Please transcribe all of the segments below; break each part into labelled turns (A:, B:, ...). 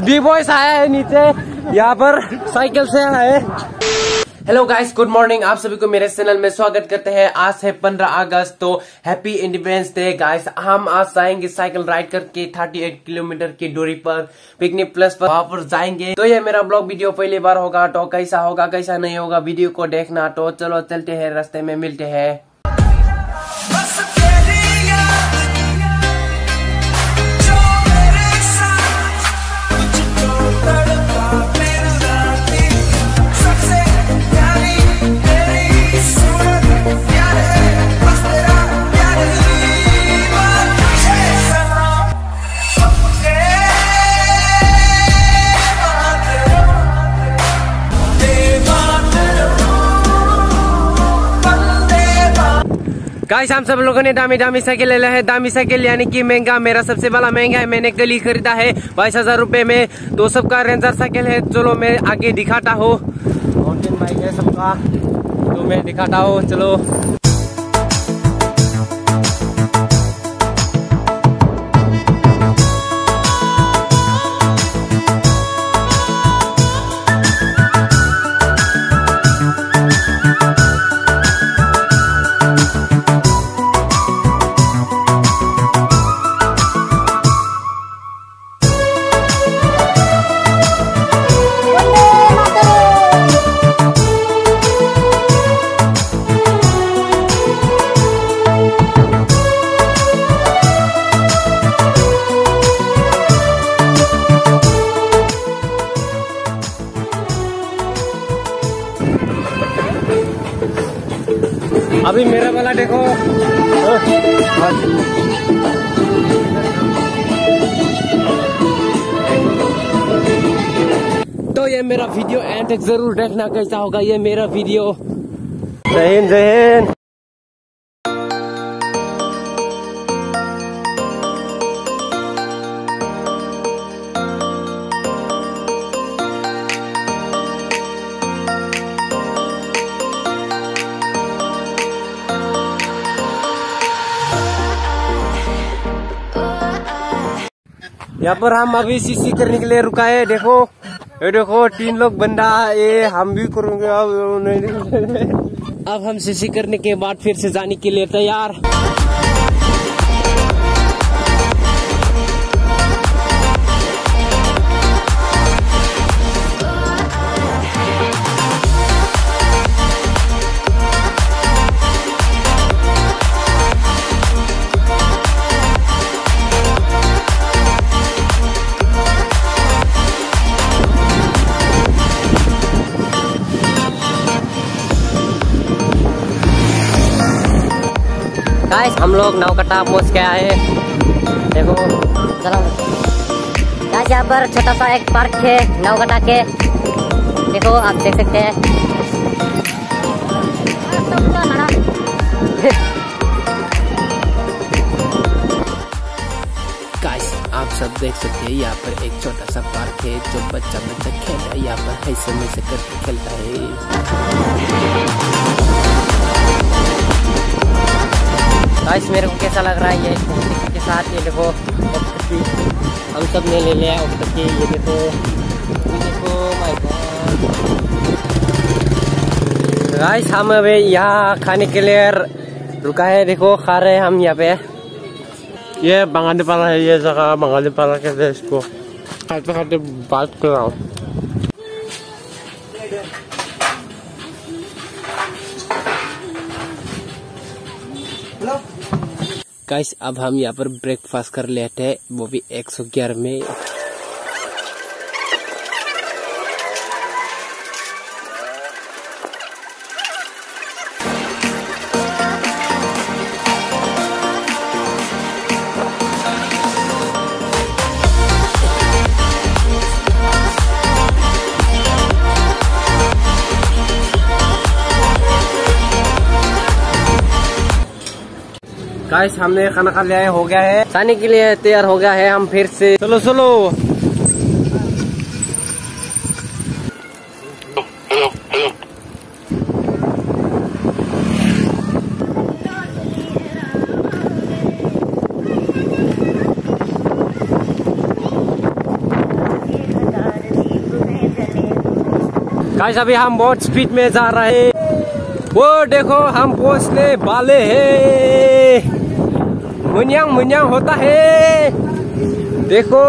A: B boys आया है नीचे, यहाँ पर साइकिल से आया है। Hello guys, good morning. आप सभी को मेरे चैनल में स्वागत करते हैं। आज है 15 अगस्त, तो हैप्पी इंडिपेंडेंस डे गाइस। हम आज जाएंगे साइकिल राइड करके 38 किलोमीटर की दूरी पर पिकनिक प्लेस पर, वहां पर जाएंगे। तो ये मेरा ब्लॉग वीडियो पहली बार होगा, तो कैसा होगा कैसा नहीं होगा वीडियो को देखना। तो चलो चलते हैं, रास्ते में मिलते हैं। गाइस, हम सब लोगों ने दामी साइकिल ले लिया है। दामी साइकिल यानी कि महंगा, मेरा सबसे बड़ा महंगा है। मैंने कल ही खरीदा है 22,000 रुपए में। तो सबका रेंजर साइकिल है। चलो मैं आगे दिखाता हूँ, माउंटेन बाइक है सबका, तो मैं दिखाता हूँ। चलो अभी मेरा वाला देखो। तो ये मेरा वीडियो एंड तक जरूर देखना, कैसा होगा ये मेरा वीडियो। जय हिंद, जय हिंद। यहाँ पर हम अभी सीसी करने के लिए रुका है। देखो ये देखो 3 लोग बंदा, ये हम भी करेंगे। अब हम सीसी करने के बाद फिर से जाने के लिए तैयार। गाइस, हम लोग नौकटा पहुंच गया है। देखो चलो गाइस, यहाँ पर छोटा सा एक पार्क है नौकटा के। देखो आप देख सकते हैं। गाइस, आप सब देख सकते हैं, यहाँ पर एक छोटा सा पार्क है जो बच्चा खेलता है। यहाँ पर ऐसे में से करके खेलता है। गाइस, मेरे को कैसा लग रहा है ये के साथ। ये देखो हम सब ने ले लिया ऑक्टोपस। ये देखो, ये देखो माय गॉड। गाइस, हम अभी यहाँ खाने के लिए रुका है। देखो खा रहे हैं हम यहाँ पे। ये बांगालीपाड़ा है, ये जगह बांगालीपाड़ा कहते हैं इसको। खाते खाते बात कर रहा हूँ। गाइस, अब हम यहाँ पर ब्रेकफास्ट कर लेते हैं, वो भी 111 में। गाइस, हमने खाना खा लिया है, हो गया है, जाने के लिए तैयार हो गया है। हम फिर से चलो चलो। गाइस अभी हम बहुत स्पीड में जा रहे हैं। वो देखो हम पहुंचने वाले हैं। मुन्यांग मुन्यांग होता है। देखो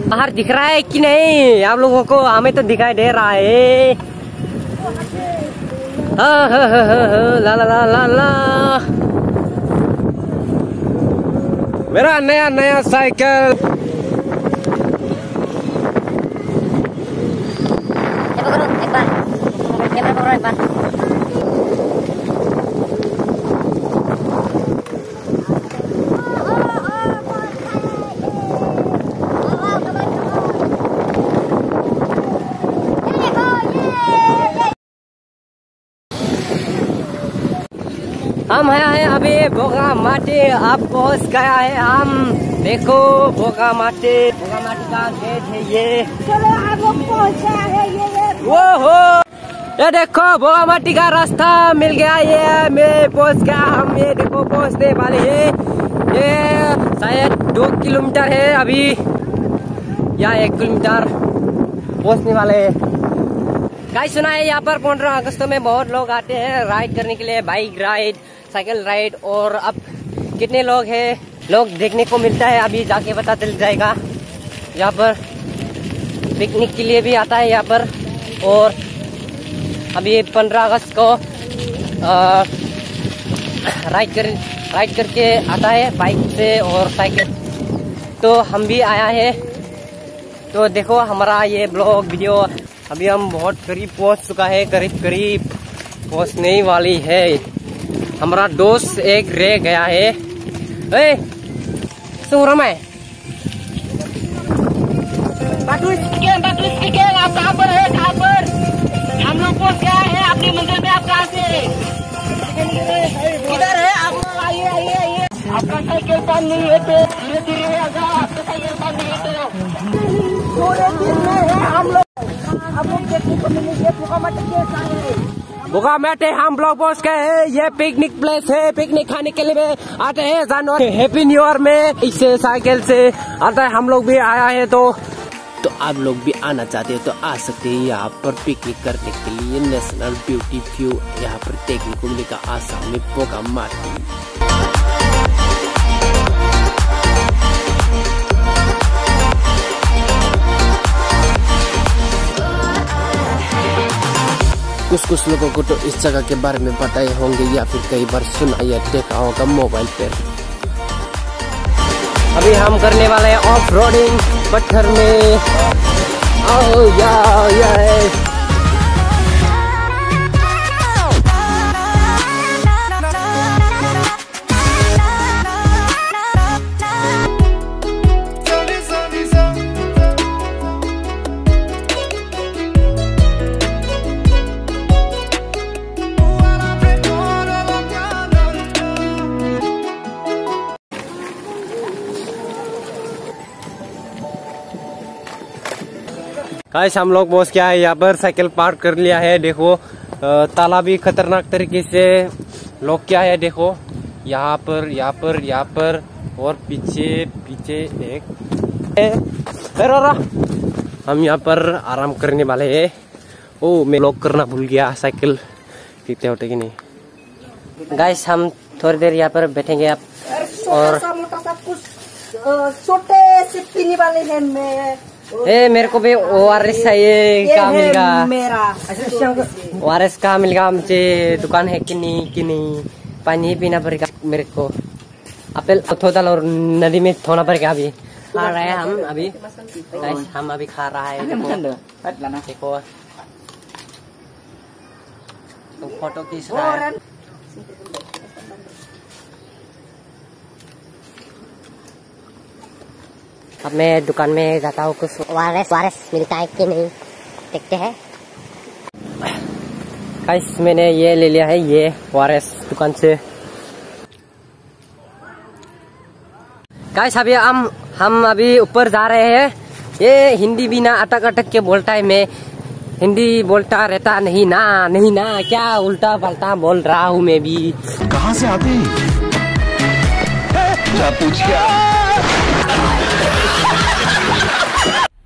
A: बाहर दिख रहा है कि नहीं आप लोगों को? हमें तो दिखाई दे रहा है। ला ला ला ला ला। मेरा नया नया साइकिल। हम है अभी बोगामाटी। आप पहुंच गया है हम। देखो बोगामाटी का गेट है ये। चलो आप लोग पहुंच गए हैं ये। वो हो ये देखो बोगामाटी का रास्ता मिल गया। ये मैं पहुंच गया। हम ये देखो पहुंचने वाले हैं। ये शायद 2 किलोमीटर है अभी या 1 किलोमीटर पहुंचने वाले हैं। गाइस सुना है यहाँ पर 15 अगस्त में बहुत लोग आते हैं राइड करने के लिए, बाइक राइड, साइकिल राइड। और अब कितने लोग हैं लोग देखने को मिलता है अभी जाके पता चल जाएगा। यहाँ पर पिकनिक के लिए भी आता है यहाँ पर। और अभी 15 अगस्त को राइड करके आता है बाइक से और साइकिल। तो हम भी आया है। तो देखो हमारा ये ब्लॉग वीडियो अभी हम बहुत करीब पहुंच चुका है। करीब पहुंचने ही वाली है। हमारा दोस्त एक रह गया है। सुरमय आप कहाँ पर है? कहाँ पर? हम लोग पहुंच गया है अपनी मंजिल पे। आप कहाँ से? इधर है। आप लोग आइए आइए आइए। आपका साइकिल पान नहीं है तो धीरे धीरे आजा। आपका साइकिल पान नहीं है तो थोड़े दिन में है हम लोग देखने को मिलेंगे बोगामाटी। हम लोग पहुंच गए हैं। ये पिकनिक प्लेस है। पिकनिक खाने के लिए आते हैं जानवर। हैप्पी न्यू ईयर में इससे साइकिल से आता है। हम लोग भी आया है। तो आप लोग भी आना चाहते हो तो आ सकते हैं यहाँ पर पिकनिक करने के लिए। नेशनल ब्यूटी व्यू यहाँ पर देखने को मिलेगा आसाम में बोगामाटी। कुछ लोगों को तो इस जगह के बारे में पता ही होंगे या फिर कई बार सुना या देखा होगा मोबाइल पर। अभी हम करने वाले हैं ऑफ रोडिंग पत्थर में। गाइस हम लोग पहुंच गया है यहाँ पर। साइकिल पार्क कर लिया है। देखो ताला भी खतरनाक तरीके से लॉक किया है। देखो यहाँ पर और पीछे एक हम यहाँ पर आराम करने वाले हैं। ओ मैं लॉक करना भूल गया साइकिल। कितने होते कि नहीं। गाइस हम थोड़ी देर यहाँ पर बैठेंगे आप। और
B: छोटे से पीने वाले हैं।
A: मेरे को भी ORS चाहिए। कहाँ मिलेगा
B: मेरा
A: ORS? कहाँ मिलेगा? मुझे दुकान है कि नहीं? पानी पीना पड़ेगा मेरे को। अपेल थोड़ा और नदी में थोड़ा पड़ेगा। अभी खा रहे हैं हम अभी। हम अभी खा रहा है। देखो तो फोटो खींच रहा है। अब मैं दुकान में जाता हूँ। कुछ ORS मिलता है कि नहीं देखते हैं। गाइस मैंने ये ले लिया है ये ORS दुकान से। गाइस अभी हम अभी ऊपर जा रहे हैं। ये हिंदी भी ना अटक के बोलता है। मैं हिंदी बोलता रहता नहीं ना क्या उल्टा पलटा बोल रहा हूँ मैं भी।
C: कहाँ से आते हैं? पूछ क्या?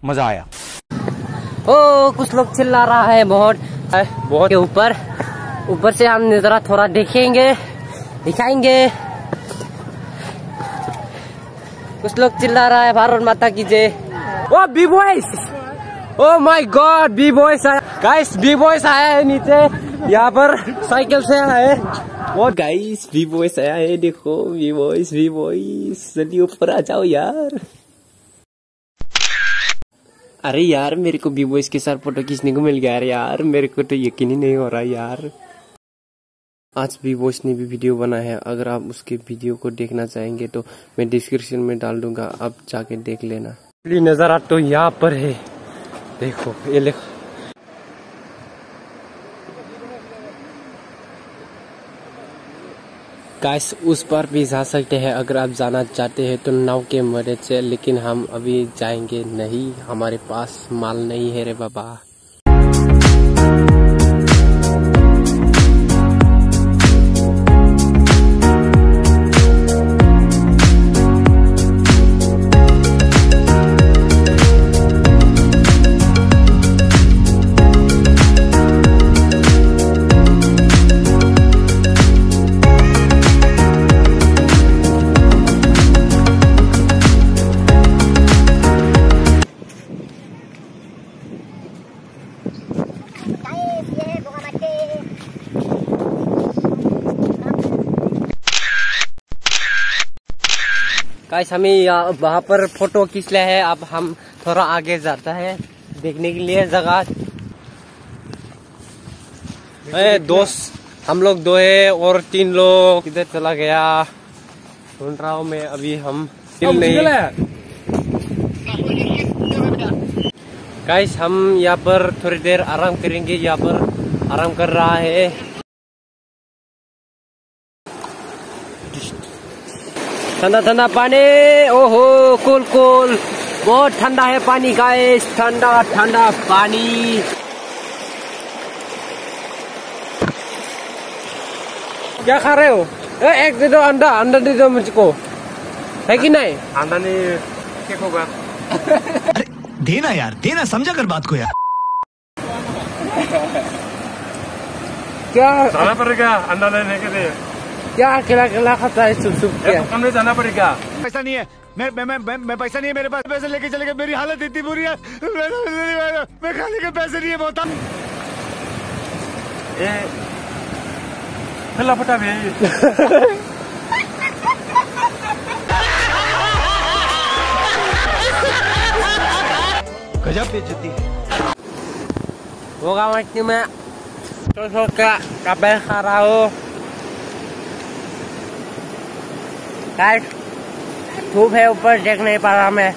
C: मजा आया।
A: ओ कुछ लोग चिल्ला रहा है बहुत के ऊपर से हम जरा थोड़ा देखेंगे, दिखाएंगे। कुछ लोग चिल्ला रहा है भारत माता की जय। O B boys, O my god, B boys आया गाइस, बी बॉयज आया है नीचे, यहाँ पर साइकिल से आया है। वो गाइस बी बॉयज आया है, देखो बी बॉयज जल्दी ऊपर आ जाओ यार। अरे यार मेरे को बी बॉयज के साथ फोटो खींचने को मिल गया यार, मेरे को तो यकीन ही नहीं हो रहा यार। आज बी बॉयज ने भी वीडियो बनाया है, अगर आप उसके वीडियो को देखना चाहेंगे तो मैं डिस्क्रिप्शन में डाल दूंगा, आप जाके देख लेना। नजारा तो यहाँ पर है, देखो ये देखो गाइस, उस पर भी जा सकते हैं अगर आप जाना चाहते हैं तो नाव के मदद से, लेकिन हम अभी जाएंगे नहीं, हमारे पास माल नहीं है रे बाबा। गाइस हमें वहाँ पर फोटो खींच लिया है, अब हम थोड़ा आगे जाता है देखने के लिए जगह। दोस्त हम लोग 2 है और 3 लोग किधर चला गया ढूंढ रहा हूँ मैं, अभी हम नहीं। गाइस हम यहाँ पर थोड़ी देर आराम करेंगे, यहाँ पर आराम कर रहा है। ठंडा ठंडा पानी, ओहो कूल कूल, बहुत ठंडा है पानी गाइस, ठंडा ठंडा पानी। क्या खा रहे हो? एक दे दो अंडा, अंडा दे दो मुझको, है कि नहीं? अंडा नहीं क्या होगा?
C: देना यार, देना, समझा कर बात को यार।
A: क्या
D: जाना पड़ेगा अंडा लेने के लिए?
A: क्या अकेला अकेला खाता है सुप सुप क्या?
D: दुकान में जाना पड़ेगा।
C: पैसा नहीं है, मैं पैसा नहीं है मेरे पास, पैसे लेके चले गए, मेरी हालत इतनी बुरी है, मैं खाने के पैसे नहीं है बहुत।
D: फटा भी
C: गजब बेइज्जती
A: होगा मछली में तो क्या कपड़े खा रहा हो गाइस, धूप है ऊपर देख नहीं पा रहा मैं।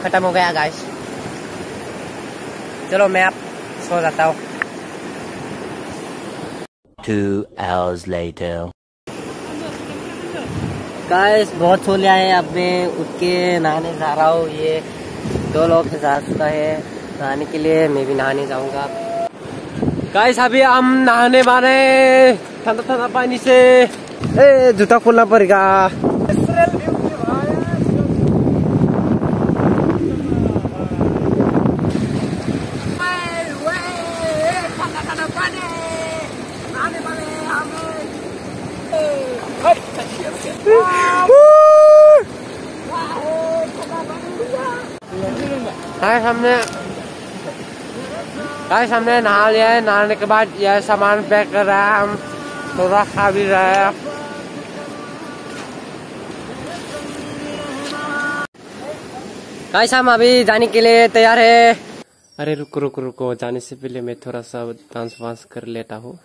A: खत्म हो गया गाइस, चलो मैं अब सो जाता हूँ।
E: 2 hours later.
A: गाइस बहुत सो लिया है, अब मैं उठ के नहाने जा रहा हूँ। ये 2 लोग जा चुका है नहाने के लिए, मैं भी नहाने जाऊंगा। गाइस अभी हम नहाने वाले ठंडा ठंडा पानी से, जूता खोलना पड़ेगा। हमने नहा लिया है, नहाने के बाद यह सामान पैक कर रहा है, हम थोड़ा खा भी रहे हैं। गाइस हम अभी जाने के लिए तैयार है। अरे रुको रुको रुको, जाने से पहले मैं थोड़ा सा डांस वांस कर लेता हूँ।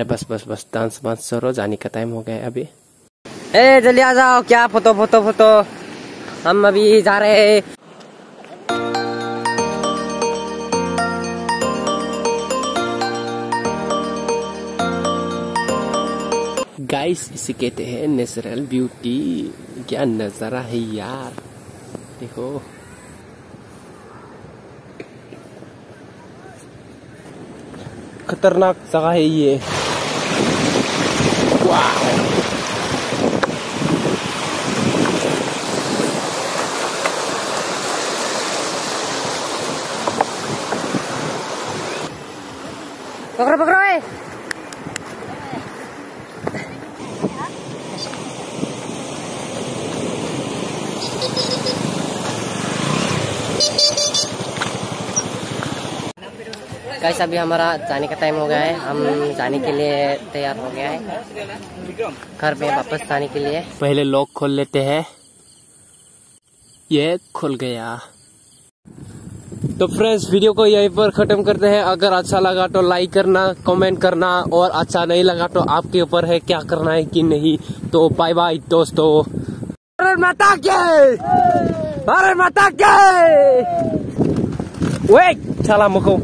A: बस बस बस डांस वांस करो, जाने का टाइम हो गया है अभी। जल्दी आ जाओ, क्या फोटो फोटो फोटो हम अभी जा रहे हैं। गाइस इसे कहते हैं नेचुरल ब्यूटी। क्या नजारा है यार, देखो। खतरनाक जगह है ये। वाह, पकड़ो पकड़ो है। गाइस अभी हमारा जाने का टाइम हो गया है। हम जाने के लिए तैयार हो गया है, घर पे वापस जाने के लिए। पहले लॉक खोल लेते हैं। ये खुल गया। तो फ्रेंड्स वीडियो को यहीं पर खत्म करते हैं। अगर अच्छा लगा तो लाइक करना, कमेंट करना, और अच्छा नहीं लगा तो आपके ऊपर है क्या करना है कि नहीं। तो बाय बाय दोस्तों। भारत माता की, भारत माता की। वे चला मुखो।